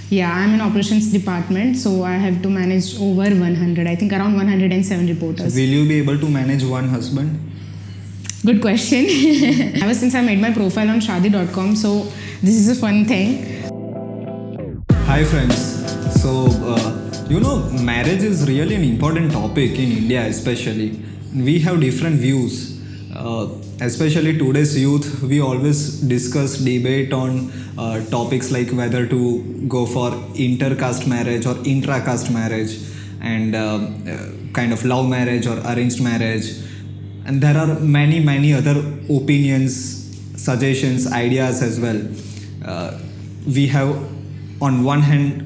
Yeah, I'm in operations department, so I have to manage over 100, I think around 107 reporters. Will you be able to manage one husband? Good question. Ever since I made my profile on shadi.com, so this is a fun thing. Hi friends. So, marriage is really an important topic in India, especially. We have different views. Especially today's youth, we always discuss, debate on topics like whether to go for inter-caste marriage or intra-caste marriage, and kind of love marriage or arranged marriage. And there are many other opinions, suggestions, ideas as well. We have, on one hand,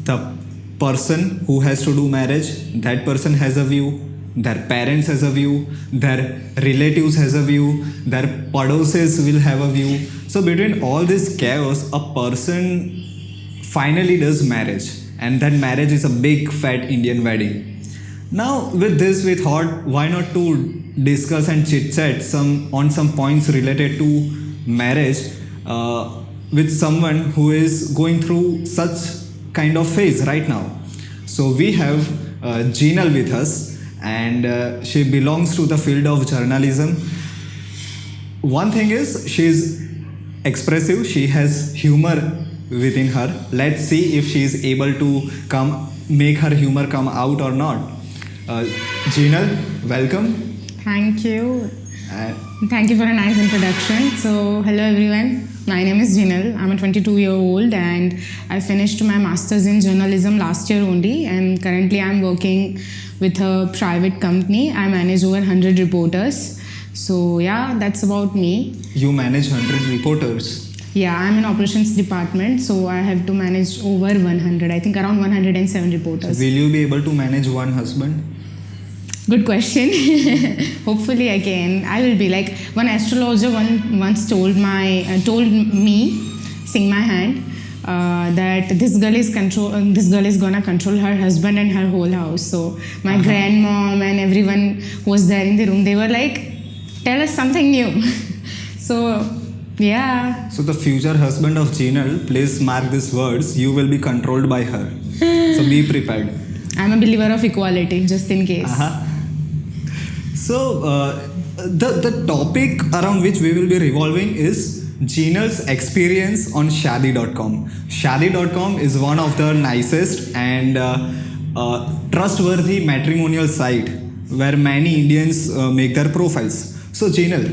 the person who has to do marriage, that person has a view, their parents has a view, their relatives has a view, their padoses will have a view. So between all this chaos, a person finally does marriage, and that marriage is a big fat Indian wedding. Now with this we thought, why not to discuss and chit chat on some points related to marriage with someone who is going through such kind of phase right now. So we have Jinal with us, and she belongs to the field of journalism. One thing is, she is expressive, she has humor within her. Let's see if she is able to make her humor come out or not. Jinal, welcome. Thank you. Thank you for a nice introduction. So, hello everyone. My name is Jinal. I'm a 22-year-old and I finished my master's in journalism last year only, and currently I'm working with a private company. I manage over 100 reporters. So yeah, that's about me. You manage 100 reporters? Yeah, I'm in operations department, so I have to manage over 100, I think around 107 reporters. Will you be able to manage one husband? Good question. Hopefully I can. I will be like, one astrologer once told me, sing my hand, that this girl is gonna control her husband and her whole house. So my grandmom and everyone who was there in the room, they were like, tell us something new. So yeah. So the future husband of Jinal, please mark these words, you will be controlled by her. So be prepared. I'm a believer of equality, just in case. So the topic around which we will be revolving is Jinal's experience on Shadi.com. Shadi.com is one of the nicest and trustworthy matrimonial site where many Indians make their profiles. So Jinal,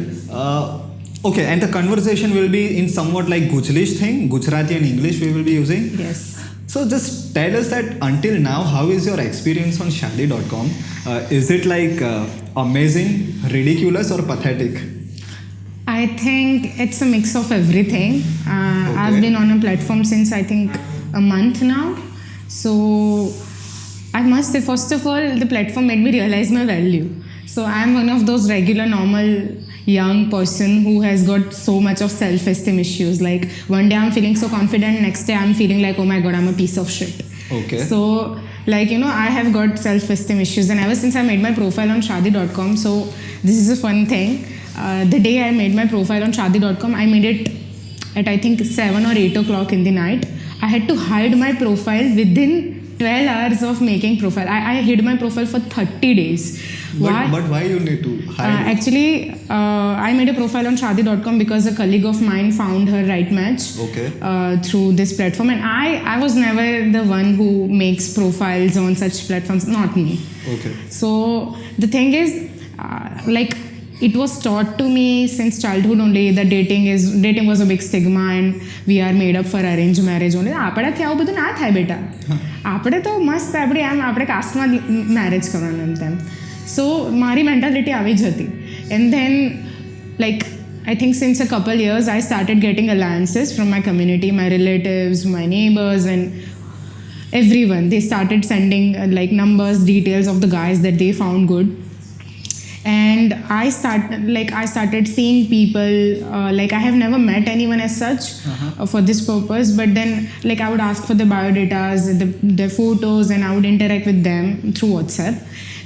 okay, and the conversation will be in somewhat like Gujlish thing, Gujarati and English we will be using. Yes. So just tell us that until now, how is your experience on Shadi.com? Is it like amazing, ridiculous or pathetic? I think it's a mix of everything. I've been on a platform since I think a month now. So I must say, first of all, the platform made me realize my value. So I'm one of those regular, normal young person who has got so much of self-esteem issues. Like one day I'm feeling so confident, next day I'm feeling like, oh my god, I'm a piece of shit. Okay. So like, I have got self-esteem issues, and ever since I made my profile on shadi.com, so this is a fun thing. The day I made my profile on shadi.com, I made it at I think 7 or 8 o'clock in the night. I had to hide my profile within 12 hours of making profile. I hid my profile for 30 days. But why you need to hide actually, I made a profile on shadi.com because a colleague of mine found her right match through this platform, and I was never the one who makes profiles on such platforms, not me. Okay. So the thing is, like, it was taught to me since childhood only that dating was a big stigma and we are made up for arranged marriage only. આપણે ત્યાં આવું બધું ના થાય બેટા. આપણે તો મસ્ત આપણે કાસ્ટમાં મેરેજ કરવાનું એમ તેમ. So મારી મેન્ટાલિટી આવી જ હતી. And then like I think since a couple years I started getting alliances from my community, my relatives, my neighbors, and everyone. They started sending like numbers, details of the guys that they found good. And I started seeing people, like I have never met anyone as such for this purpose, but then like I would ask for the biodatas, their photos, and I would interact with them through WhatsApp,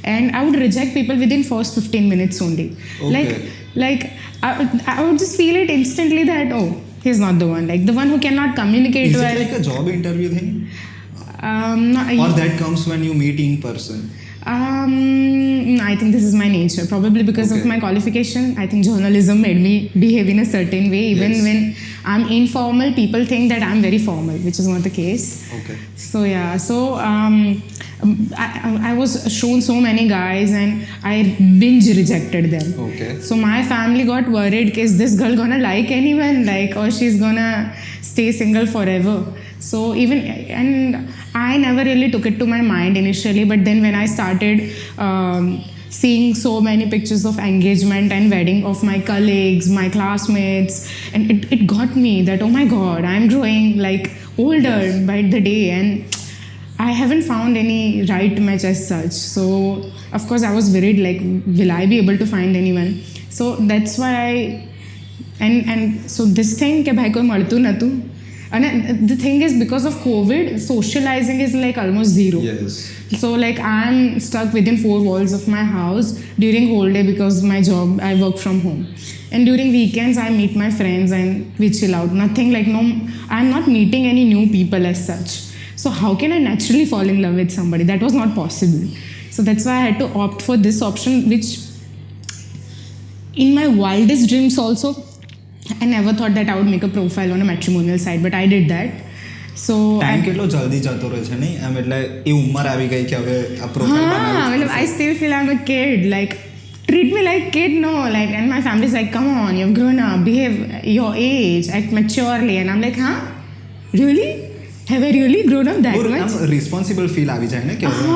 and I would reject people within first 15 minutes only. Okay. Like I would just feel it instantly that, oh, he's not the one. Like the one who cannot communicate Is well. it like a job interview thing? No, Or that comes when you meet in person? I think this is my nature. Probably because of Okay. my qualification. I think journalism made me behave in a certain way. Even Yes. when I'm informal, people think that I'm very formal, which is not the case. Okay. So yeah, so I was shown so many guys and I binge rejected them. Okay. So my family got worried, is this girl gonna like anyone, like, or she's gonna stay single forever? So even, and I never really took it to my mind initially, but then when I started seeing so many pictures of engagement and wedding of my colleagues, my classmates, and it got me that, oh my god, I'm growing like older by the day, and I haven't found any right match as such. So of course I was worried, like, will I be able to find anyone? So that's why and so this thing કે ભાઈ કોઈ મળતું નહોતું. And the thing is, because of COVID, socializing is like almost zero. Yes. So like I'm stuck within 4 walls of my house during whole day because my job, I work from home. And during weekends, I meet my friends and we chill out. Nothing like, no, I'm not meeting any new people as such. So how can I naturally fall in love with somebody? That was not possible. So that's why I had to opt for this option, which in my wildest dreams also, I never thought that I would make a profile on a matrimonial site, but I did that. So time કેટલો જલ્દી જતો રહે છે નહીં એમ એટલે એ ઉંમર આવી ગઈ કે હવે આ પ્રોફાઇલ બનાવી I still feel I'm a kid. Like, treat me like kid, no. Like, and my family's like, come on, you've grown up, behave your age, act maturely. And I'm like, huh? Really? Have I really grown up that much? આમ responsible feel આવી જાય ને કે હવે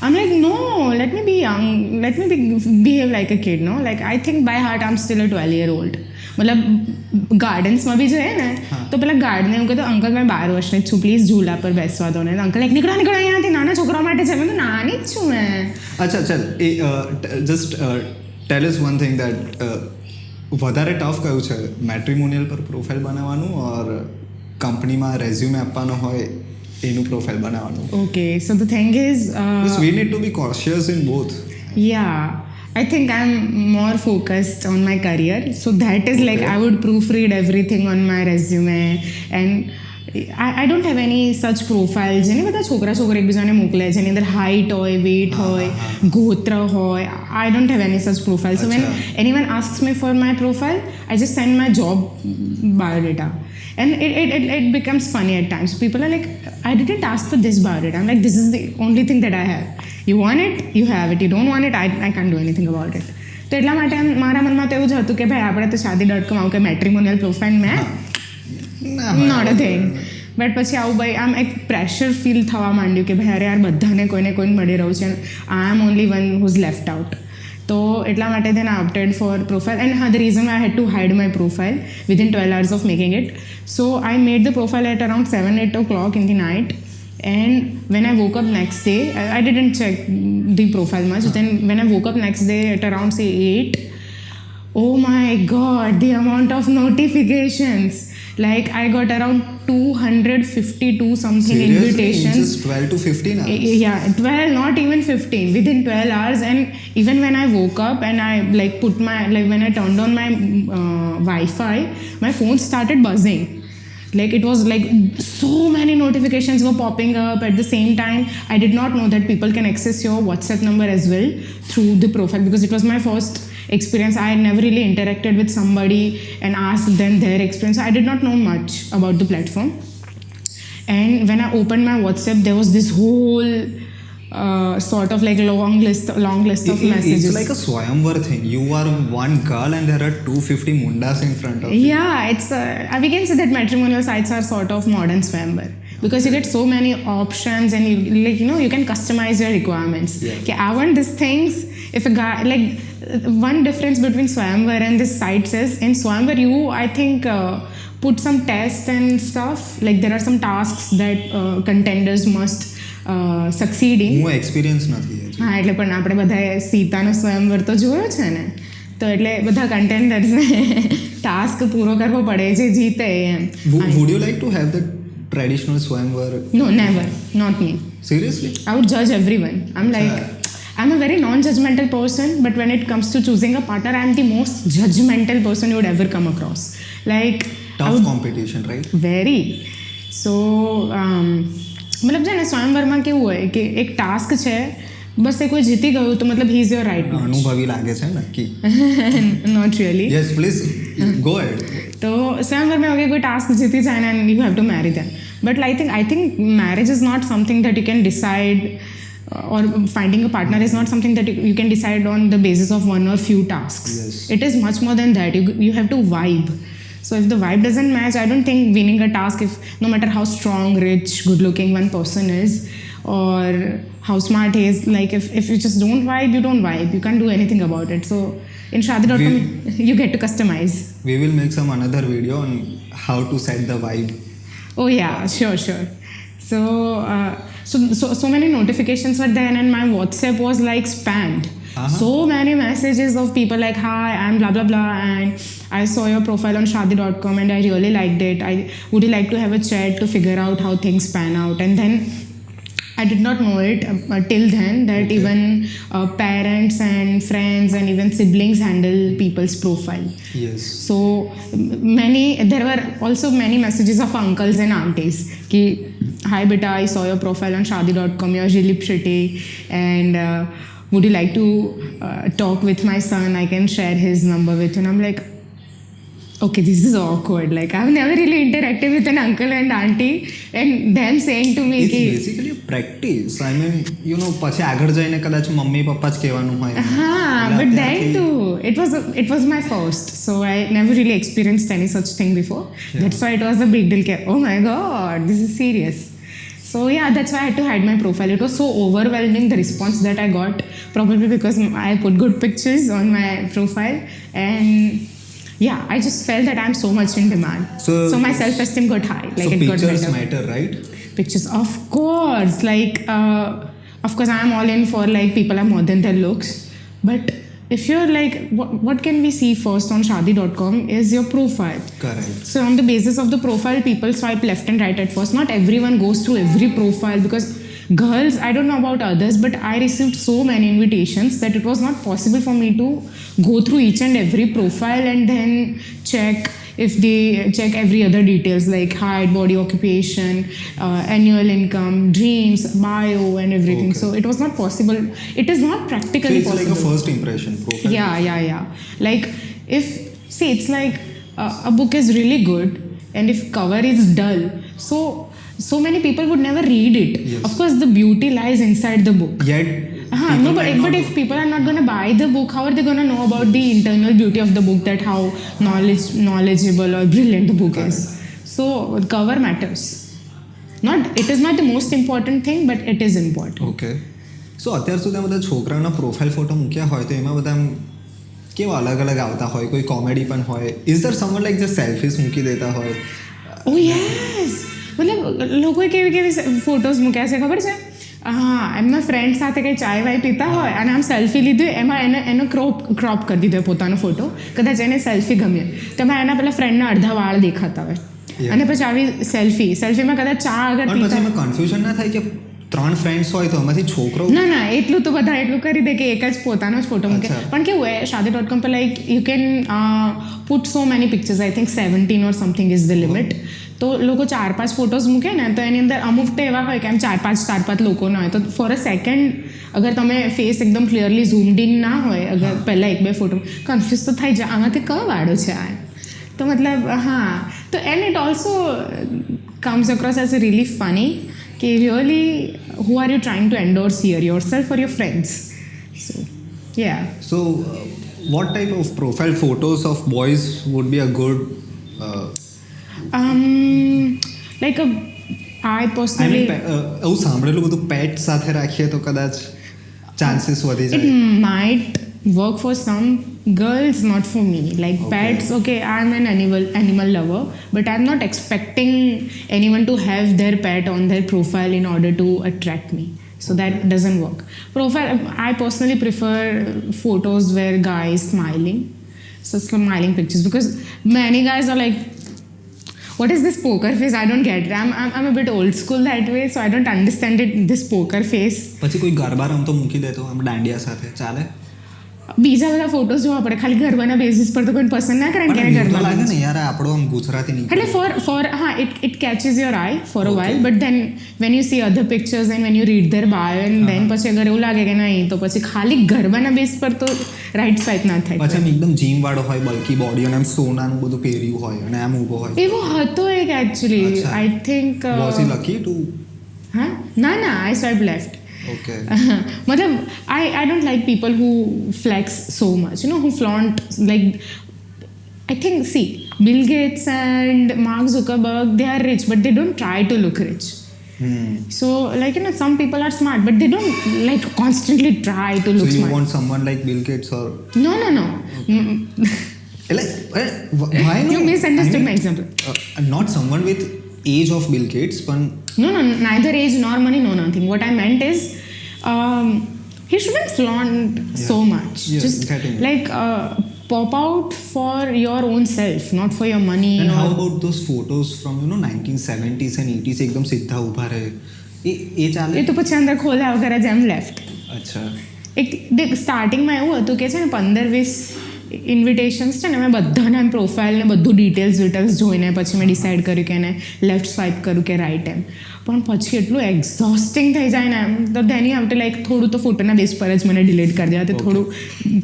I'm like, no, let me be young. Let me behave like a kid, no? Like, I think by heart I'm still a 12-year-old. मतलब ગાર્ડન્સમાં બી જોઈએ ને તો પેલા ગાર્ડને એવું કહેતો, અંકલ મેં 12 વર્ષની જ છું, પ્લીઝ ઝૂલા પર બેસવા દો ને. અંકલ એક નીકળો નીકળો અહીંયાથી, નાના છોકરા માટે છે. મેં તો નાની જ છું મેં. અચ્છા ચાલ એ just tell us one thing that વધારે ટફ કયું છે મેટ્રિમોનિયલ પર પ્રોફાઇલ બનાવવાનું ઓર કંપનીમાં રેઝ્યુમે આપવાનો હોય એનું પ્રોફાઇલ બનાવવાનું? Okay, so the thing is we need to B cautious in both. yeah, I think I'm more focused on my career. So that is like, I would proofread everything on my resume. And I don't have any such profiles. જેની બધા છોકરા છોકરી એકબીજાને મોકલે છે, એની અંદર height હોય, weight હોય, ગોત્ર હોય. I don't have any such profile. So when anyone asks me for my profile, I just send my job biodata. And it becomes funny at times. People are like, I didn't ask for this biodata. I'm like, this is the only thing that I have. You want it, you have it. You don't want it, I can't do anything about it. તો એટલા માટે મારા મનમાં તો એવું જ હતું કે ભાઈ આપણે તો શાદી.com આવું કે મેટ્રિમોનિયલ પ્રોફાઇલ મેં નોટ અ થિંગ. બટ પછી આવું ભાઈ આમ એક પ્રેશર ફીલ થવા માંડ્યું કે ભાઈ અરે યાર બધાને કોઈને કોઈને મળી રહ્યું છે, I am only one who's left out. તો એટલા માટે then I opted for profile. And the reason why I had to hide my profile within 12 hours of making it. So I made the profile at around 7-8 o'clock in the night. And when I woke up next day, I didn't check the profile much. Then when I woke up next day at around say 8, oh my god, the amount of notifications. Like I got around 252 something Seriously? invitations. In just 12 to 15 hours? Yeah, 12, not even 15, within 12 hours. And even when I woke up and I like put my, like when I turned on my Wi-Fi, my phone started buzzing. Like it was like so many notifications were popping up at the same time. I did not know that people can access your WhatsApp number as well through the profile, because it was my first experience. I had never really interacted with somebody and asked them their experience. I did not know much about the platform. And when I opened my WhatsApp, there was this whole sort of like long list of messages. It's like a swayamvar thing. You are one girl and there are 250 mundas in front of you. Yeah, it's we can say that matrimonial sites are sort of modern swayamvar, because you get so many options and you like, you know, you can customize your requirements. Yeah. Okay, I want these things. If a guy, like one difference between swayamvar and this site is, in swayamvar you, I think, put some tests and stuff. Like there are some tasks that contenders must succeed in. હું experience નથી. હા, એટલે પણ આપણે બધાએ સીતાનો સ્વયંવર તો જોયો છે ને, તો એટલે બધા કન્ટેન્ડર્સને ટાસ્ક પૂરો કરવો પડે જે જીતે એમ. Would you like to have the traditional swayamvar? No, never, not me. Seriously? I would judge everyone. I'm like, I'm a very non-judgmental person, but when it comes to choosing a partner, I'm the most judgmental person you would ever come across. Like, tough competition right very so મતલબ છે ને સ્વયંવરમાં કેવું હોય કે એક task છે બસ એ કોઈ જીતી ગયું તો મતલબ હી ઇઝ યોર રાઇટ અનુભવી લાગે છે નક્કી not really yes please go ahead तो स्वयंवर में अगर कोई टास्क जीती जाए ना and you have to marry them but I think marriage is not something that you can decide or finding a partner is not something that you can decide on the basis of one or few tasks. Yes. It is much more than that. You have to vibe. So if the vibe doesn't match, I don't think winning a task, if no matter how strong, rich, good looking one person is or how smart he is, like if you just don't vibe, you don't vibe. You can't do anything about it. So in Shadi.com, you get to customize. We will make some another video on how to set the vibe. Oh yeah, sure. So many notifications were there and my WhatsApp was like spammed. So many messages of people like, hi, I'm blah blah blah and I saw your profile on Shadi.com and I really liked it. Would you like to have a chat to figure out how things pan out? And then I did not know it till then that even parents and friends and even siblings handle people's profile. Yes. So there were also many messages of uncles and aunties ki, hi beta, I saw your profile on Shadi.com, you're really pretty and would you like to talk with my son? I can share his number with you. And I'm like, okay, this is awkward. Like I've never really interacted with an uncle and auntie and them saying to me it's basically a practice. I mean, you know, પછી આગળ જઈને કદાચ mummy papa જ કહેવાનું હોય. But that too, it was my first. So I never really experienced any such thing before. Yeah. That's why it was a big deal. Oh my God, this is serious. So yeah, that's why I had to hide my profile. It was so overwhelming, the response that I got, probably because I put good pictures on my profile and yeah, I just felt that I'm so much in demand. So my self-esteem got high. Like so it got pictures better. matter, right? Pictures, of course. Like, of course, I'm all in for like people are more than their looks. But if you're like, what can we see first on Shadi.com is your profile. Correct. So on the basis of the profile, people swipe left and right at first. Not everyone goes through every profile because girls, I don't know about others, but I received so many invitations that it was not possible for me to go through each and every profile and then check if they check every other details like height, body occupation, annual income, dreams, bio and everything. Okay. So it was not possible. It is not practically so it's possible. like a first impression profile. Yeah. Like it's like a book is really good and if cover is dull, so many people would never read it. Yes. Of course, the beauty lies inside the book. Yet But if people are not going to buy the book, how are they going to know about the internal beauty of the book, that how knowledgeable or brilliant the book is? So cover matters. It is not the most important thing, but it is important. Okay so અત્યાર સુધી બધા છોકરાના profile photo મૂક્યા હોય તો એમાં બધા કેવા અલગ અલગ આવતા હોય, કોઈ કોમેડી પણ હોય. ઇઝ ધર સમવન લાઈક જે સેલ્ફીસ મૂકી દેતા હોય? ઓ યસ, મતલબ લોકોએ કેવી ફોટોઝ મૂક્યા છે ખબર છે? હા, એમના ફ્રેન્ડ સાથે કંઈ ચાય વાય પીતા હોય અને આમ સેલ્ફી લીધું, એમાં એનો ક્રોપ કરી દીધો પોતાનો ફોટો. કદાચ એને સેલ્ફી ગમે તો એમાં એના પેલા ફ્રેન્ડના અડધા વાળ દેખાતા હોય અને પછી આવી સેલ્ફીમાં કદાચ ચા આગળ પછી એમાં કન્ફ્યુઝન ના થાય કે 3 ફ્રેન્ડ્સ હોય તો એમાંથી છોકરો ના એટલું તો બધા એટલું કરી દે કે એક જ પોતાનો જ ફોટો મૂકે. પણ કેવું હોય Shadi.com પર like you can put so many pictures, I think 17 or something is the limit. તો લોકો 4-5 ફોટોઝ મૂકે ને તો એની અંદર અમુક તો એવા હોય કે આમ 4-5 લોકોના હોય તો ફોર અ સેકન્ડ અગર તમે ફેસ એકદમ ક્લિયરલી ઝૂમડ ઇન ના હોય, અગર પહેલાં 1-2 ફોટો કન્ફ્યુઝ તો થઈ જાય આમાંથી કયો વાળો છે આ. તો મતલબ હા, તો and it also comes across as really funny કે really who are you trying to endorse here, yourself or your friends? So yeah. So what type of profile photos of boys would be a good like I personally, એવું સાંભળેલું બધું પેટ સાથે રાખીએ તો કદાચ chances વધી જાય. it might work for some girls, not for me. Like pets, okay, I'm an animal lover, but I'm not expecting anyone to have their pet on their profile in order to attract me. So that doesn't work. Profile, I personally prefer photos where guys smiling. So smiling pictures, because many guys are like, what is this poker face? I don't get it. I'm a bit old school that way, so I don't understand it, this poker face. પછી કોઈ ગરબા રમતો મૂકી દે તો આમ દાંડિયા સાથે ચાલે? બીજા બધા ફોટોઝ જોવા પડે ખાલી ગરબાના બેસિસ પર તો કોઈ પસંદ ના કરે ને કે ગરબા લાગે ને યાર આપણો આમ ગુજરાતી નહીં એટલે ફોર હા it catches your eye for a while but then when you see other pictures and when you read their bio and then પછી અગર એવું લાગે કે નહીં તો પછી ખાલી ગરબાના બેસ પર તો રાઈટ સ્વાઇપ ના થાય. પછી આમ એકદમ જીમ વાળો હોય બલ્કી બોડી અને આમ સોનાનું બધું પહેર્યું હોય અને આમ ઊભો હોય એવો હતો એક actually I think was he lucky to હા ના આઈ સ્વાઇપ લેફ્ટ. Okay. मतलब I don't like people who flex so much, you know, who flaunt like. I think see Bill Gates and Mark Zuckerberg, they are rich but they don't try to look rich. So like you know some people are smart but they don't like constantly try to look smart. So you smart. want someone like Bill Gates or no okay. Like why no? You misunderstood my example. Not someone with age of Bill Gates but no neither age nor money no nothing. What I meant is he shouldn't flaunt so much. Yes, just like pop out for your own self, not for your money. And how about those photos from 1970s and 80s एकदम सीधा ऊभा रहे ये ચાલે એ તો પછી અંદર ખોલ્યા વગર જ એમ લેફ્ટ. અચ્છા એક સ્ટાર્ટિંગમાં એવું હતું કે છે ને 15-20 ઇન્વિટેશન્સ છે ને મેં બધાના એમ પ્રોફાઇલ ને બધું ડિટેલ્સ જોઈને પછી મેં ડિસાઇડ કર્યું કે એને લેફ્ટ સ્વાઇપ કરું કે રાઈટ એમ. પણ પછી એટલું એક્ઝોસ્ટિંગ થઈ જાય ને એમ તો તેની આવતે લાઈક થોડું તો ફોટોના બેઝ પર જ મને ડિલીટ કરી દેવા તો થોડું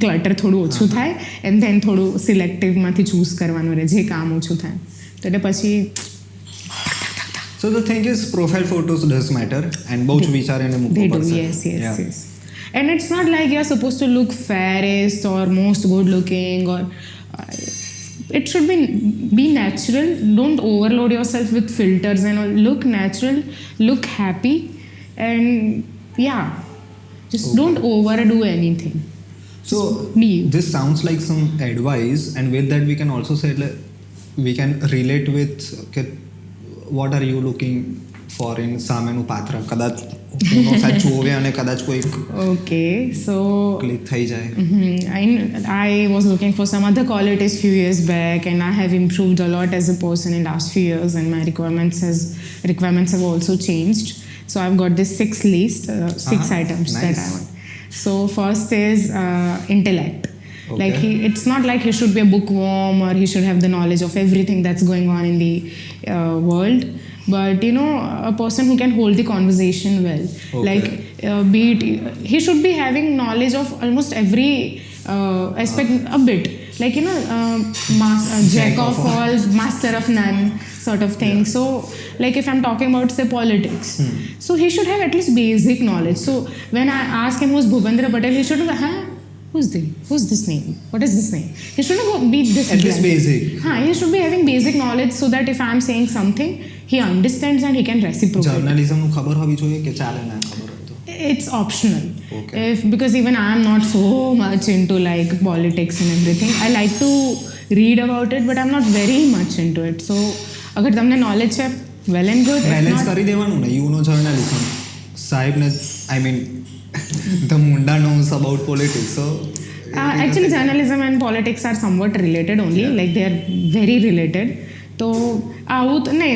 ક્લટર થોડું ઓછું થાય એન્ડ ધેન થોડું સિલેક્ટિવમાંથી ચૂઝ કરવાનું રહે જે કામ ઓછું થાય તો એટલે પછી. So the thing is profile photos does matter and બહુ જ વિચારીને મૂકવું પડશે. Yes. And it's not like you're supposed to look fairest or most good looking or it should be natural. Don't overload yourself with filters and all. Look natural, look happy and yeah, just don't overdo anything. So be you. This sounds like some advice and with that we can also say like, we can relate with okay, what are you looking for in સામેનું પાત્ર કદાચ સાચું હોવે અને કદાચ કોઈ okay so click થઈ જાય. I was looking for some other qualities few years back and I have improved a lot as a person in last few years and my requirements have also changed. So I've got this 6 list 6 items nice. that I want. So first is intellect. Okay. Like it's not like he should be a bookworm or he should have the knowledge of everything that's going on in the world. But you know a person who can hold the conversation well. Okay. Like be it he should be having knowledge of almost every aspect a bit like you know jack of all master of none sort of thing. So like if I'm talking about say politics so he should have at least basic knowledge. So when I ask him who's Bhupendra Patel he should have who's this name, what is this name, he shouldn't be this at least basic. he should be having basic knowledge so that if I'm saying something he understands and he can reciprocate. Journalism નું ખબર હોવી જોઈએ કે ચાલે ના ખબર હોય તો it's optional. Okay. Because even I am not so much into like politics and everything. I like to read about it but I'm not very much into it. So અગર તમને knowledge છે well and good. બેલેન્સ કરી દેવાનું ને you know journalism સાહેબ ને I mean the munda knows about politics so actually journalism and politics are somewhat related only like they are very related. So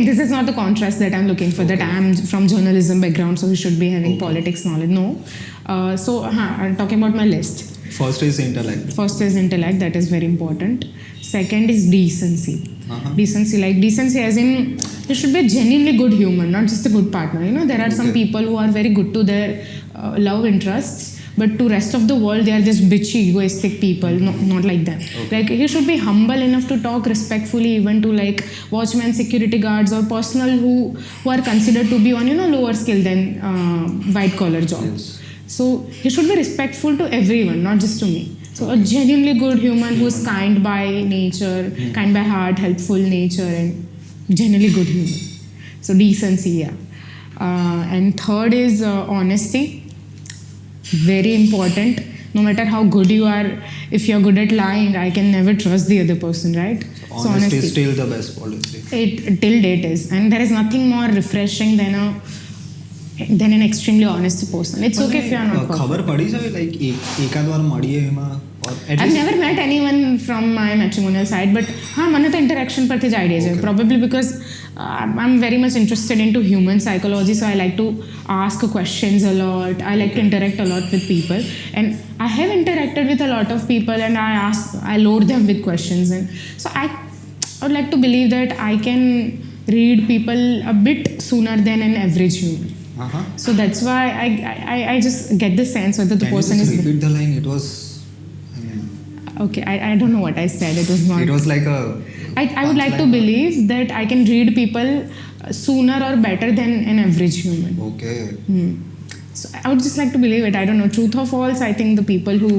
this is not the contrast that I'm looking for. Okay. That I'm from journalism background so he should be having politics knowledge. No. So I'm talking about my list. First is intellect. That is very important. Second is decency. Decency as in you should be a genuinely good human, not just a good partner. You know there are some people who are very good to their love interests but to rest of the world they are just bitchy egoistic people. Not like that. Like he should be humble enough to talk respectfully even to like watchmen, security guards or personnel who are considered to be on lower skill than white collar job. Yes. So he should be respectful to everyone, not just to me. So a genuinely good human who is kind by nature, kind by heart, helpful nature and genuinely good human. So decency, yeah. And third is honesty. Very important. No matter how good you are, if you're good at lying, I can never trust the other person, right? So honesty is still the best policy. Till date is. And there is nothing more refreshing than an extremely honest person. It's okay if you're not perfect. ખબર પડી જાય like એકાદ વાર મળીએ એમાં I've never met anyone from my matrimonial side but મને તો interaction પરથી જ idea છે. Probably because I'm very much interested into human psychology so I like to ask questions a lot. I like to interact a lot with people and I have interacted with a lot of people and I load them with questions, and so I would like to believe that I can read people a bit sooner than an average human. Uh-huh. So that's why I just get the sense whether the Can person you just is repeat the line? It was, I mean, okay. I don't know what I said. It was not. it was like a. I would like to punchline. believe that I can read people sooner or better than an average human. Okay. So I would just like to believe it. I don't know, truth or false. I think the people who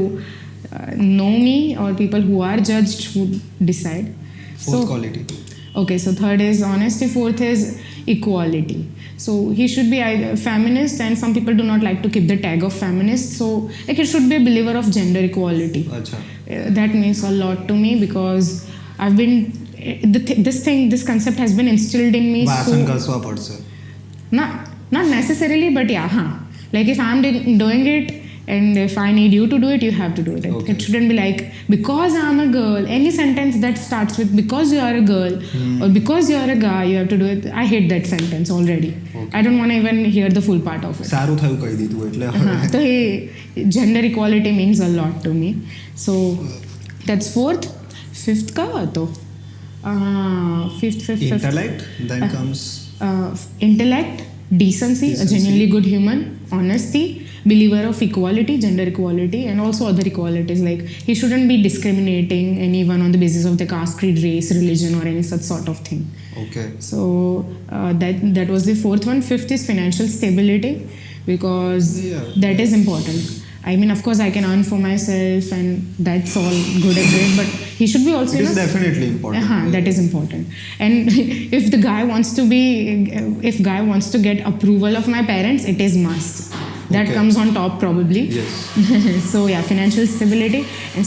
know me or people who are judged would decide. Fourth quality. Okay, so third is honesty. Fourth is equality. So he should be either feminist, and some people do not like to keep the tag of feminist. So like he should be a believer of gender equality. Acha. That means a lot to me because I've been this concept has been instilled in me. વાસણ ઘસવા પડશે. Not necessarily, but yeah, like if I'm doing it and if I need you to do it, you have to do it. Okay. It shouldn't be like because I'm a girl. Any sentence that starts with because you are a girl or because you are a guy, you have to do it. I hate that sentence already. Okay. I don't want to even hear the full part of it. સારું થયું કહી દીધું એટલે So gender equality means a lot to me. So that's fourth. Fifth ka to? Fifth. intellect, then comes Intellect, decency, a genuinely good human, honesty, believer of equality, gender equality, and also other equalities. Like he shouldn't be discriminating anyone on the basis of their caste, creed, race, religion, or any such sort of thing. okay. So that was the fourth one. Fifth is financial stability because Yeah. that is important. I mean, of course, I can earn for myself, and that's all good and great. But he should be also. It is definitely important. That is important. And if guy wants to get approval of my parents, it is must. That Okay. comes on top probably. Yes. So yeah, financial stability. And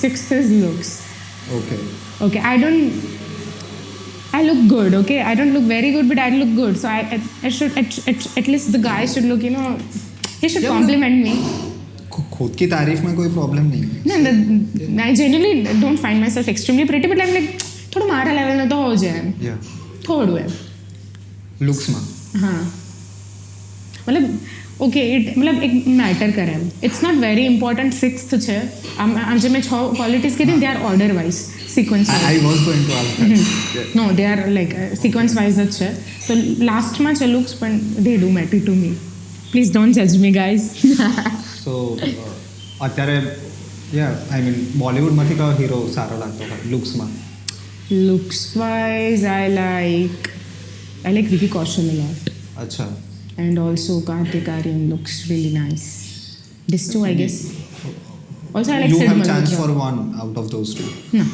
sixth is looks. Okay. Okay, I look good. Okay, I don't look very good, but I look good. So I should at least the guy should look. He should Yeah, compliment me. खुद की तारीफ में कोई problem नहीं है. No, I genuinely don't find myself extremely pretty, but I'm like थोड़ा मारा level में तो हो जाए. Yeah. थोड़ू है. looks માં. हाँ. मतलब ओके मतलब एक मैटर करे. It's not very important. Sixth છે. आम जब मैं 6 क्वालिटीज की थी, they are order wise, sequence wise. I was going to ask that. Yeah. No, they are like sequence wise જ છે. તો લાસ્ટમાં છે looks, પણ they do matter to me. Please don't judge me, guys. So અત્યારે I mean બોલિવૂડમાંથી કયો hero સારો લાગતો હોય લુક્સમાં? Looks wise, I like Vicky Kaushal a lot. અચ્છા. And also Kartik Aaryan looks really nice. These two, I guess. Also, I like You Sid have chance Malhotra. for one out of those two. No.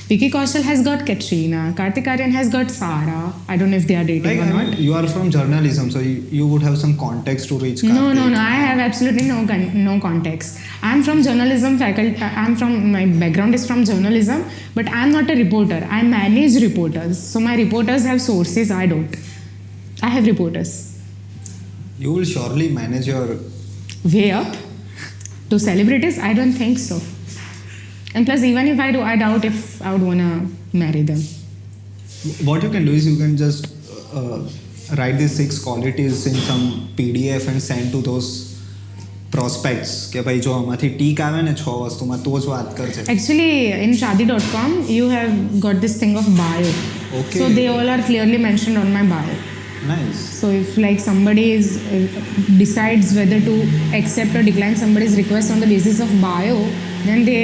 Vicky Kaushal has got Katrina. Kartik Aaryan has got Sara. I don't know if they are dating Like, or I not. mean, you are from journalism, so you would have some context to reach No. Kartik. I have absolutely no context. I'm from journalism faculty. My background is from journalism, but I'm not a reporter. I manage reporters. So my reporters have sources. I don't. I have reporters. You will surely manage your. Way up to celebrities? I don't think so. And plus, even if I do, I doubt if I would wanna marry them. What you can do is you can just write these 6 qualities in some PDF and send to those prospects કે ભાઈ જો આમાંથી tick આવે ને 6 વસ્તુમાં તો જ વાત કરજે. Actually, in shadi.com, you have got this thing of bio. Okay. So they all are clearly mentioned on my bio. Nice. So if like somebody decides whether to accept or decline somebody's request on the basis of bio, then they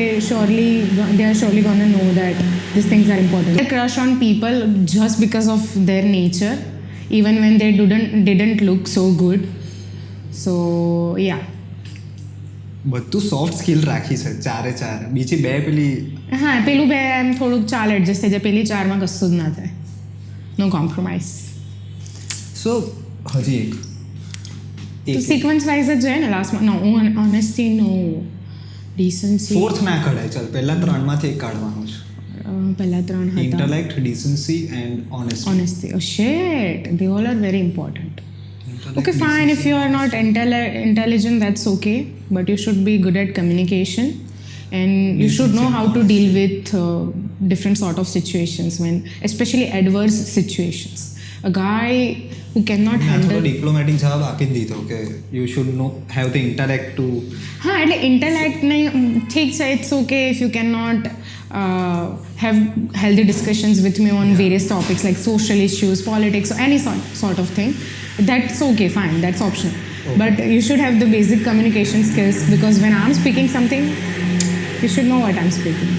are surely gonna know that these things are important. They crush on people just because of their nature, even when they didn't look so good. So yeah. બધું soft skill રાખી છે ચારે ચાર. બીજી બે પેલી હા પેલું બે એમ થોડુંક ચાલ એડજસ્ટ થઈ જાય, પેલી ચારમાં કશું જ ના થાય. નો કોમ્પ્રોમાઇઝ. સો હજી એક તો સિક્વન્સ વાઇઝ જ જાય ને લાસ્ટમાં. નો ઓનેસ્ટી, નો ડિસન્સી. ફોર્થ ના કઢાય. ચાલ પહેલા 3માંથી એક કાઢવાનું છે. પહેલા 3 હતા. Intellect, decency and honesty. Honesty. Oh shit, they all are very important. Okay, fine. If you are not intelligent, that's okay. But you should be good at communication, and you should know how to deal with different sort of situations, especially adverse situations. A guy who cannot થોડો handle. Diplomatic જવાબ આપી જ દીધો કે you should no have the interact to હા એટલે intellect નહીં ઠીક છે it's okay if you can not have healthy discussions with me on various topics like social issues, politics, or any sort of thing. That's okay, fine, that's optional. Okay. But you should have the basic communication skills because when I'm speaking something, you should know what I'm speaking.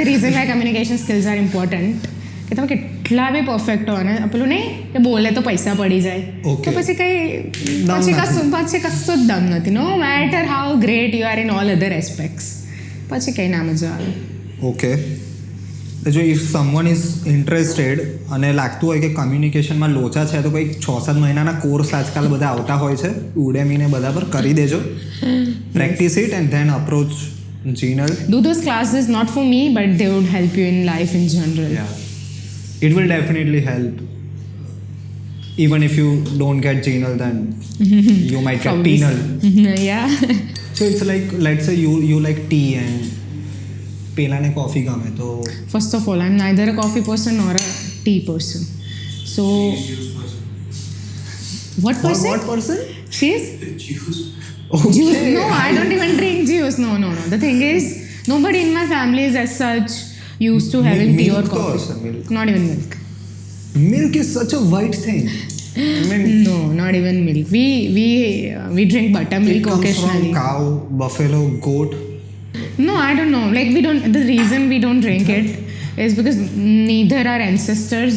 The reason why communication skills are important કે તમે કેટલા બી perfect હો ને પેલું નહીં કે બોલે તો પૈસા પડી જાય તો પછી કંઈ પછી કશું જ દમ નથી no matter how great you are in all other aspects પછી કંઈ ના મજા આવે. ઓકે જો ઇફ સમવન ઇઝ ઇન્ટરેસ્ટેડ અને લાગતું હોય કે કમ્યુનિકેશનમાં લોચા છે તો કંઈક 6-7 મહિનાના કોર્સ આજકાલ બધા આવતા હોય છે ઉડેમીને બધા પર કરી દેજો practice it and then approach Jinal. Do those classes not for me but they would help you in life in general. Yeah, it will definitely help. Even if you don't get Jinal, then you might get penal. Yeah. So it's like, let's say you like tea and pelane coffee game to. First of all, I'm neither a coffee person nor a tea person. So what person? What person? She's Juice. Okay. juice. No, I don't even drink juice. No. The thing is, nobody in my family is as such used to having tea or Milk coffee. also, milk. Not even milk. Milk is such a white thing. I mean, No, not even milk. We drink buttermilk it comes occasionally. from cow, buffalo, goat. No, I don't know. Like we don't. The reason we don't drink it is because neither our ancestors,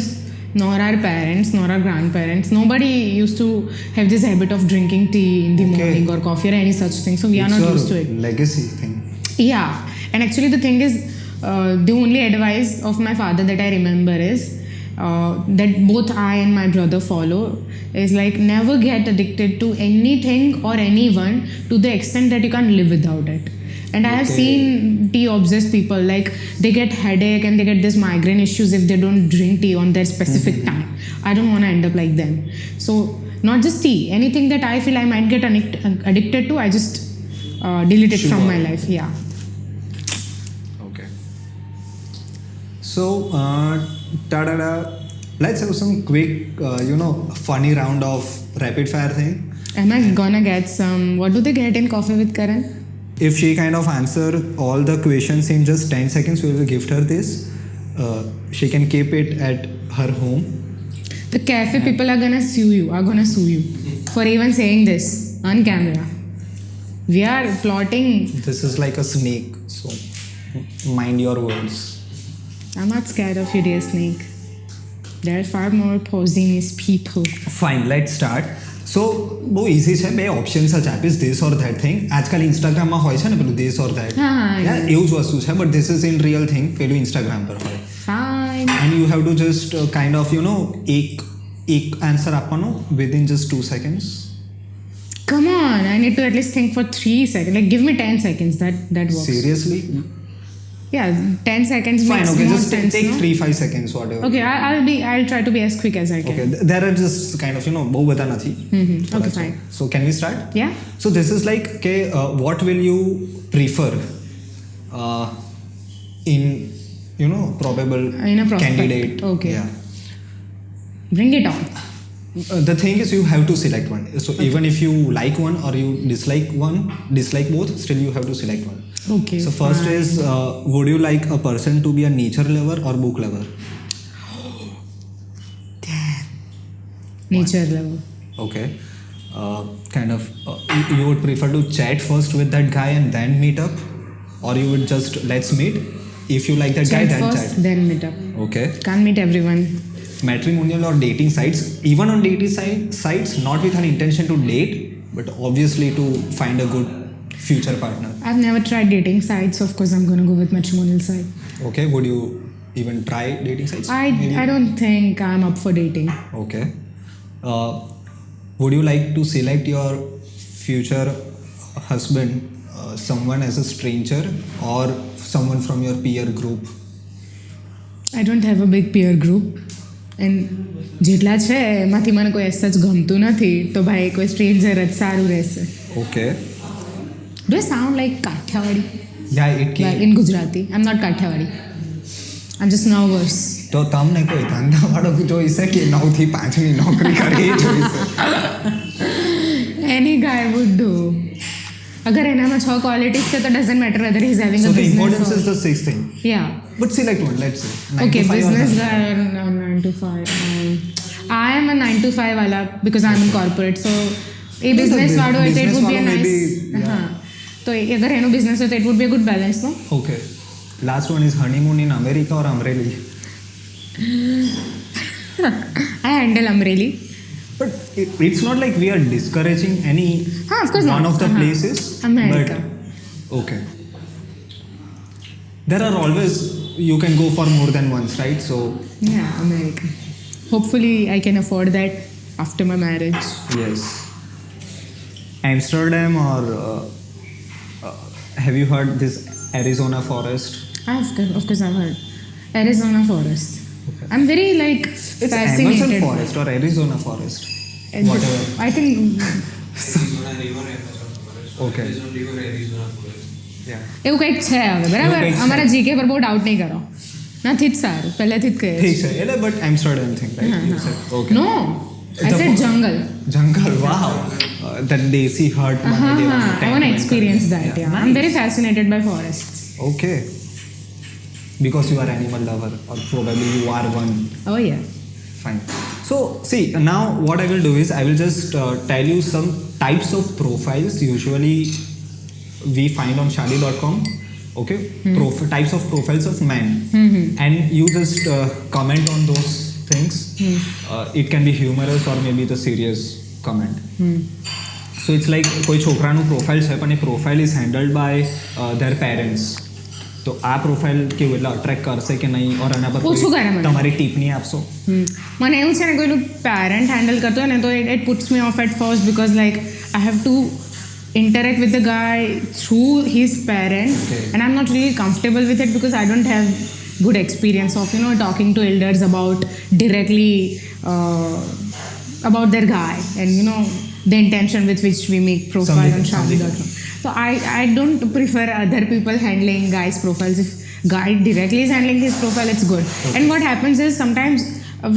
nor our parents, nor our grandparents, nobody used to have this habit of drinking tea in the Okay. morning or coffee or any such thing. So we are It's not a used to it. legacy thing. Yeah, and actually the thing is, the only advice of my father that I remember is that both I and my brother follow is like never get addicted to anything or anyone to the extent that you can't live without it. And I have Okay. seen tea obsessed people like they get headache and they get this migraine issues if they don't drink tea on their specific time. I don't want to end up like them. So not just tea, anything that I feel I might get addicted to, I just delete it from Sure. my life. Yeah. Okay. So, ta-da-da. Let's have some quick, funny round of rapid fire thing. Am I gonna get some? What do they get in Coffee with Karan? If she kind of answer all the questions in just 10 seconds, we will gift her this. She can keep it at her home. The cafe people are gonna sue you for even saying this on camera. We are plotting. This is like a snake, so mind your words. I'm not scared of you, dear snake. There are far more poisonous people. Fine, let's start. સો બહુ easy છે બે options જ આપીશ this or that thing આજકાલ ઇન્સ્ટાગ્રામમાં હોય છે ને પેલું ધીસ ઓર ધેટ હા, એવું જ વસ્તુ છે but this is in real thing પેલું ઇન્સ્ટાગ્રામ પર હોય Fine. And you have to just kind of એક આન્સર આપવાનો within just 2 seconds. Come on, I need to at least think for 3 seconds. Like give me 10 seconds. That works. Seriously? Yeah, 10 seconds Fine, makes okay, more just sense. take No? 3-5 seconds, whatever. Okay, I'll try to be as quick as I can. Okay, there are just kind of, બહુ બધા નથી. Okay, fine. So can we start? Yeah. So this is like, okay, what will you prefer in, probable In a prospect. candidate? Okay. Yeah. Bring it on. The thing is you have to select one. So even if you like one or you dislike both, still you have to select one. Okay. So first fine. is, would you like a person to be a nature lover or book lover? Nature level. Okay. You would prefer to chat first with that guy and then meet up, or you would just let's meet. If you like that guy, Chat then first, chat. then meet up. Okay. Can't meet everyone. Matrimonial or dating sites, even on dating sites, not with an intention to date, but obviously to find a good future partner. I've never tried dating sites, so of course I'm gonna go with matrimonial side. Okay. Would you even try dating sites? Maybe? I don't think I'm up for dating. Okay. Would you like to select your future husband, someone as a stranger or someone from your peer group? I don't have a big peer group. And જેટલા છે એમાંથી મને કોઈ સચ ગમતું નથી તો ભાઈ કોઈ સ્ટ્રેન્જર જ સારું રહેશે. Okay. Do I sound like Kathiawadi? Yeah, it can. Like in Gujarati. I'm not Kathiawadi. I'm just nervous. તો તમને કોઈ ધંધાવાળો જોઈશે કે 9 થી 5 ની નોકરી કરે એ જોઈશે? Any guy would do. अगर एनाમાં 6 क्वालिटीज છે તો doesn't matter whether he's having So a the business importance or... is the sixth thing. Yeah. But select one, let's say. 9 Okay, to 5 or business 9. guy or 9 to 5. I am a 9 to 5 वाला because I'm in corporate. So a business वालों है तो it would be a nice. maybe, yeah. हाँ. तो अगर एनो business है तो it would be a good balance, no? Okay. Last one is honeymoon in America or Amreli. I handle umbrella. But it's not like we are discouraging any हाँ, of course one not. of the places. America. But, okay. There are always, you can go for more than once, right? So Yeah, America. Hopefully I can afford that after my marriage. yes. Amsterdam or have you heard this Arizona forest? Of course I've heard. Arizona forest. Okay. I'm very like It's fascinated. Amazon forest or Arizona forest. And Whatever. I think Arizona river, Amazon forest. Okay. Amazon river, Arizona forest. Yeah. એવું કંઈક છે હવે એવું બરાબર કંઈક છે. અમારા GK પર બહુ ડાઉટ નહીં કરો નથી જ સારું પહેલેથી જ કહે ठीक है એટલે but Amsterdam thing right you said okay no I said jungle jungle wow that desi hut હા bane હા devanu I want to experience that yeah I'm very fascinated by forests okay because you are animal lover or probably you are one oh yeah fine so see now what I will do is I will just tell you some types of profiles usually we find on shadi.com okay types of profiles of men and you just comment on those things it can be humorous or maybe the serious comment so it's like કોઈ છોકરાનું profile છે પણ એ profile is handled by their parents તો આ profile કેવું એટલે attract કરશે કે નહીં ઓર એના પર પૂછું કરે મને. તમારી ટિપ્પણી આપશો મને એવું છે ને કોઈનું પેરેન્ટ હેન્ડલ કરતો હોય ને તો it puts me off at first because like I have to interact with the guy through his parents Okay. and I'm not really comfortable with it because I don't have good experience of talking to elders about directly about their guy and the intention with which we make profile on Shadi.com. So I don't prefer other people handling guys' profiles. If guy directly is handling his profile, it's good. Okay. And what happens is sometimes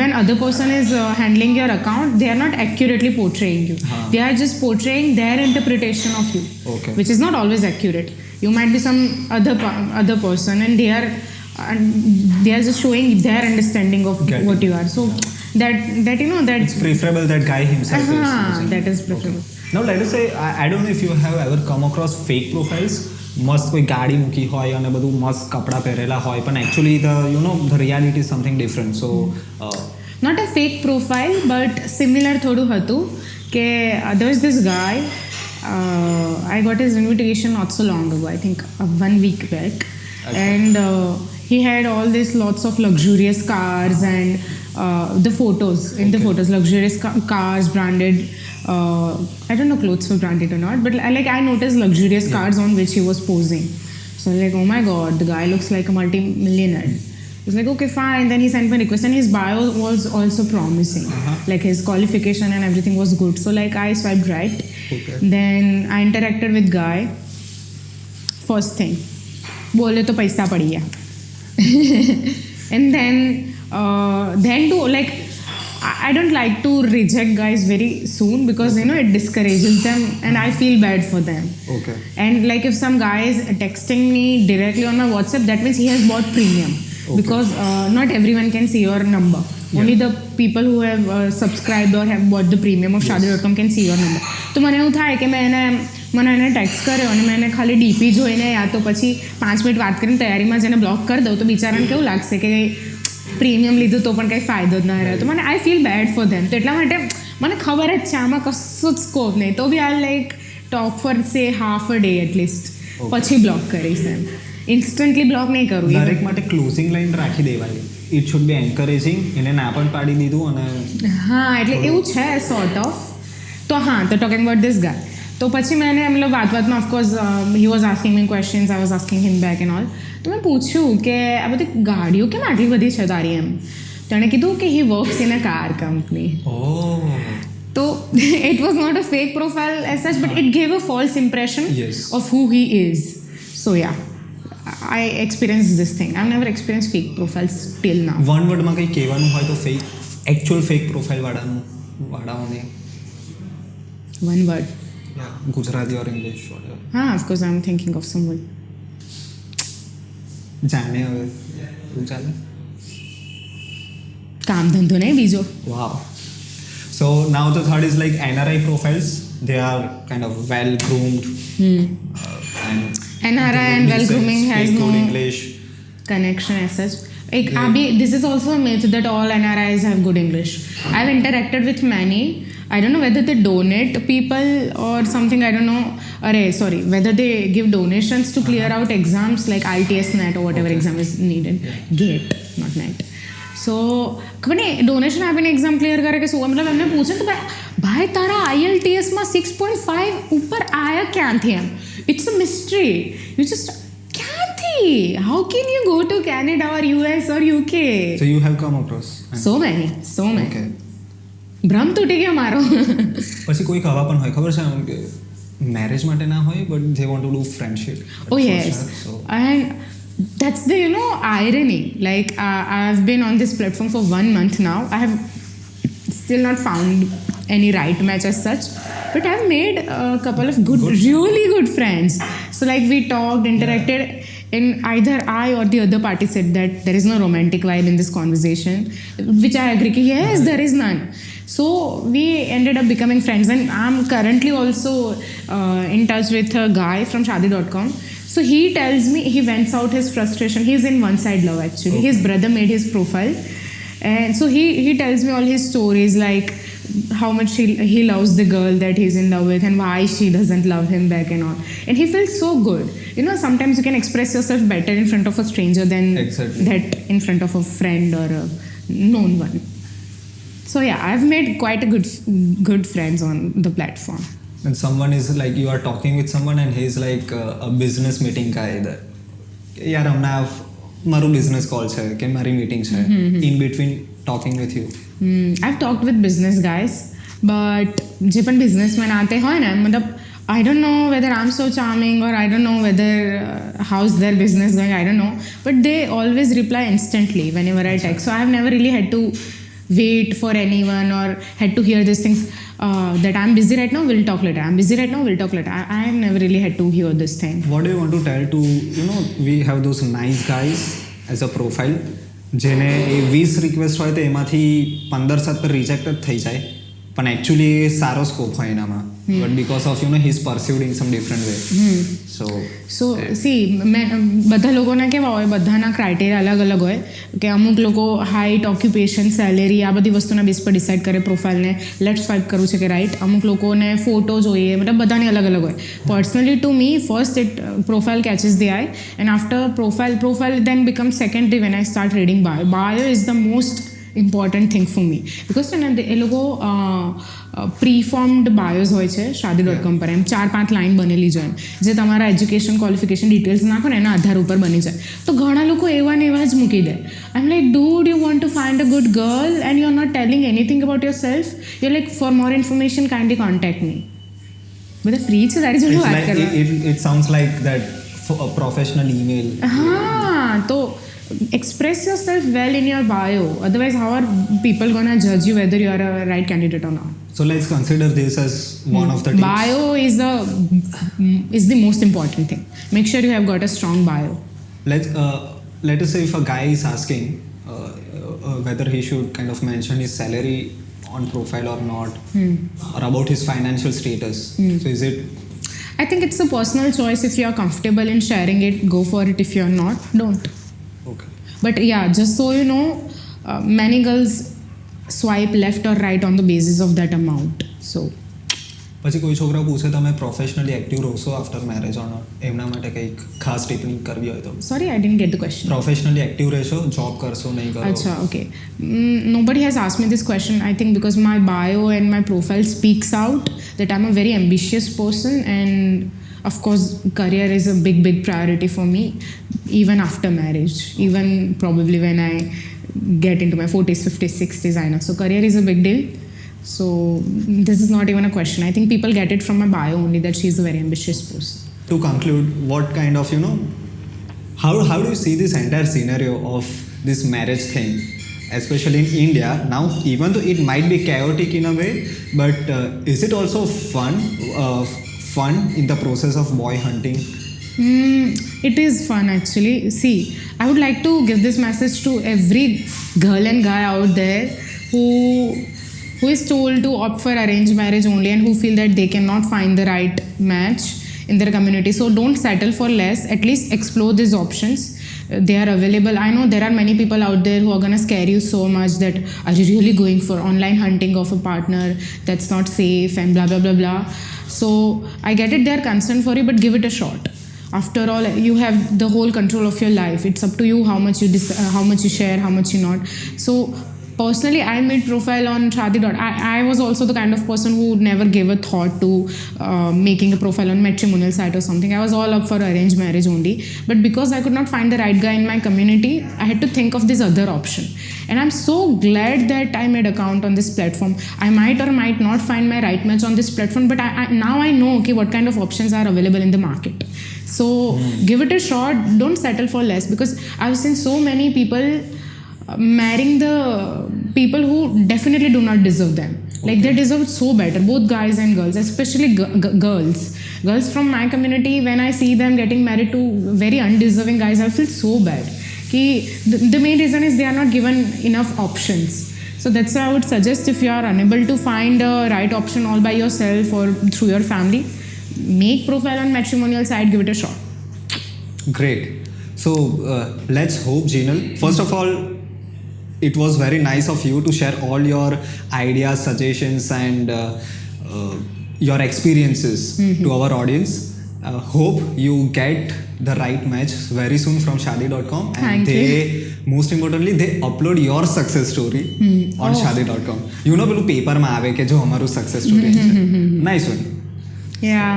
when other person is handling your account, they are not accurately portraying you. They are just portraying their interpretation of you, Okay. which is not always accurate. You might be some other person, and they are just showing their understanding of Get what it. you are. So that that it's preferable that guy himself is using. that is preferable. Now let us say I don't know if you have ever come across fake profiles મસ્ત કોઈ ગાડી મૂકી હોય અને બધું મસ્ત કપડાં પહેરેલા હોય પણ actually the reality is something different so Not a fake profile, but similar થોડું હતું કે there was this guy I got his invitation not so long ago, I think 1 week back. Okay. And he had all this lots of luxurious cars and the photos photos luxurious cars branded I don't know clothes were branded or not, but like I noticed luxurious cars on which he was posing. So like, oh my god, the guy looks like a multi-millionaire. It's like, okay, fine. Then he sent me a request and his bio was also promising. Like his qualification and everything was good. So like I swiped right. Okay. Then I interacted with guy. First thing, बोले तो पैसा पड़ गया. And then to like, I don't like to reject guys very soon because it discourages them and I feel bad for them. okay And like if some guy is texting me directly on my WhatsApp, that means he has bought premium. Okay. Because not everyone can see your number. Only the people who have subscribed or have bought the premium of shadi.com can see your number. તો મને એવું થાય કે મને એને text કર્યો અને મેં એને ખાલી ડીપી જોઈને યા તો પછી 5 મિનિટ વાત કરીને તૈયારીમાં જઈને બ્લોક કરી દઉં તો બિચારાને કેવું લાગશે કે પ્રીમિયમ લીધું તો પણ કંઈ ફાયદો જ ના રહ્યો તો મને I feel bad for them તો એટલા માટે મને ખબર જ છે આમાં કશું જ સ્કોપ નહીં તો બી આઈ લાઈક ટોક ફોર સે હાફ અ ડે એટલીસ્ટ પછી બ્લોક કરીશ એમ ઇન્સ્ટન્ટલી બ્લોક નહીં કરું દરેક માટે ક્લોઝિંગ લાઈન રાખી દેવાય ઇટ શુડ બી એન્કરેજિંગ એને ના પણ પાડી દીધું અને હા એટલે એવું છે સોર્ટ ઓફ તો હા તો ટોકિંગ અબાઉટ ધીસ ગાય તો પછી મેં એને મતલબ વાતમાં of course he was asking me questions I was asking him back and all તો મેં પૂછ્યું કે આ બધી ગાડીઓ કેમ આટલી બધી છે તારી એમ તો એણે કીધું કે he works in a car company તો it was not a fake profile as such, but it gave a false impression Yes. of who he is. So yeah, I experienced this thing. I've never experienced fake profiles till now. One વર્ડમાં કંઈ કહેવાનું હોય તો fake actual fake profile વાળાઓને One word. Gujarati or English Of course, I'm thinking of someone. જાણે હવે શું ચાલે કામ ધંધો નહીં બીજો. Wow. So now the third is like NRI profiles. They are kind of well groomed. And NRI and well grooming has speak no good English. connection as such. This is also a myth that all NRIs have good English. I've interacted with many. I don't know whether they donate people or something. I don't know. Whether they give donations to clear out exams like ITS NET or whatever exam is needed. GATE, not NET. So ખબર નહીં donation આપીને exam clear કરે કે શું મતલબ એમને પૂછે કે ભાઈ તારા IELTSમાં 6.5 ઉપર આયા ક્યાંથી એમ it's a mystery you just ક્યાંથી how can you go to Canada or US or UK? So you have come across. so many Okay. ભ્રમ તૂટી ગયો મારો. પછી કોઈ કવા પણ હોય ખબર છે આમ કે મેરેજ માટે ના હોય but they want to do friendship. Oh yes. And that's the irony. Like I've been on this platform for 1 month now. I have still not found any right match as such, but I've made a couple of really good friends. So like we talked, interacted, and either I or the other party said that there is no romantic vibe in this conversation, which I agree ki yes, there is none. So we ended up becoming friends, and I'm currently also in touch with a guy from shadi.com. So he tells me he vents out his frustration. He's in one side love actually. His brother made his profile, and so he tells me all his stories, like how much he loves the girl that he's in love with and why she doesn't love him back and all. And he feels so good. Sometimes you can express yourself better in front of a stranger than that in front of a friend or a known one. So yeah, I've made quite a good friends on the platform. And someone is like, you are talking with someone and he's like a business meeting guy that yaar hamna maru business call છે કે મારી meeting છે in between talking with you. I've talked with business guys, but જે પણ businessmen આતે હોય ને મતલબ I don't know whether I'm so charming or I don't know whether how's their business going, I don't know, but they always reply instantly whenever I text. So I've never really had to wait for anyone or had to hear these things. That I'm busy right now, we'll talk later. I'm busy right now, we'll talk later. I have never really had to hear this thing. What do you want to tell to, we have those nice guys as a profile, જેને એ 20 request હોય તો એમાંથી 15-17 reject જ થઈ જાય પણ actually એ સારો scope હોય એનામાં but because of his pursued in some different way so see બધા લોકોના કેવા હોય બધાના ક્રાઇટેરિયા અલગ અલગ હોય કે અમુક લોકો હાઇટ ઓક્યુપેશન સેલેરી આ બધી વસ્તુના બેઝ પર ડિસાઇડ કરે પ્રોફાઇલને લેફ્ટ સ્વાઇપ કરવું છે કે રાઇટ અમુક લોકોને ફોટો જોઈએ મતલબ બધાની અલગ અલગ હોય personally to me first it profile catches the eye and after profile then becomes secondary when I start reading bio. Bio is the most important thing for me because એ લોકો પ્રીફોર્મ્ડ બાયોઝ હોય છે શાદી.com પર એમ 4-5 લાઇન બનેલી જ હોય જે તમારા એજ્યુકેશન ક્વોલિફિકેશન ડિટેલ્સ નાખો ને એના આધાર ઉપર બની જાય તો ઘણા લોકો એવા ને એવા જ મૂકી દે I am like dude you want to find a good girl and you are not telling anything about yourself you are like for more information kindly contact me બધા ફ્રી છે તારી જોડે વાત કરવા it sounds like that for a professional email. તો express yourself well in your bio, otherwise how are people gonna judge you whether you are a right candidate or not? So let's consider this as one of the tips. Bio is the most important thing. Make sure you have got a strong bio. Let us say if a guy is asking whether he should kind of mention his salary on profile or not, or about his financial status. So is it? I think it's a personal choice. If you are comfortable in sharing it, go for it. If you are not, don't. Okay. But yeah, just so you know, many girls swipe left or right on the basis of that amount. So પછી કોઈ છોકરા પૂછે તમે professionally active રહશો after marriage or not એમના માટે કંઈક ખાસ ટિપ્પણી કરવી હોય તો sorry, I didn't get the question. Professionally active રહેશો જોબ કરશો નહીં કરો Acha, okay. Nobody has asked me this question. I think because my bio and my profile speaks out that I'm a very ambitious person, and of course career is a big priority for me even after marriage, even probably when I get into my 40s, 50s, 60s. I know, so career is a big deal. So this is not even a question. I think people get it from my bio only that she's a very ambitious person. To conclude, what kind of how do you see this entire scenario of this marriage thing, especially in India now? Even though it might be chaotic in a way, but is it also fun in the process of boy hunting? It is fun actually. See, I would like to give this message to every girl and guy out there who is told to opt for arranged marriage only and who feel that they cannot find the right match in their community. So don't settle for less. At least explore these options. They are available. I know there are many people out there who are going to scare you so much that are you really going for online hunting of a partner that's not safe and blah blah blah blah. So I get it, they are concerned for you, but give it a shot. After all, you have the whole control of your life. It's up to you how much how much you share, how much you not. So personally, I made profile on Shadi. I was also the kind of person who never gave a thought to making a profile on matrimonial site or something. I was all up for arranged marriage only. But because I could not find the right guy in my community, I had to think of this other option. And I'm so glad that I made account on this platform. I might or might not find my right match on this platform, but now I know okay what kind of options are available in the market. So give it a shot. Don't settle for less, because I've seen so many people marrying the people who definitely do not deserve them. Like they deserve so better, both guys and girls, especially girls from my community. When I see them getting married to very undeserving guys, I feel so bad. The main reason is they are not given enough options. So that's why I would suggest, if you are unable to find a right option all by yourself or through your family, make profile on matrimonial site, give it a shot. Great. So let's hope, Jinal. First of all, it was very nice of you to share all your ideas, suggestions, and your experiences to our audience. Hope you get the right match very soon from shadi.com, and Thank they you. most importantly they upload your success story on shadi.com. You know, પેલું પેપરમાં આવે કે જો અમારું success story છે. Nice one. Yeah.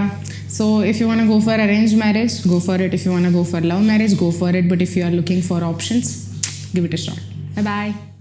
So if you want to go for arranged marriage, go for it. If you want to go for love marriage, go for it. But if you are looking for options, give it a shot. Bye bye.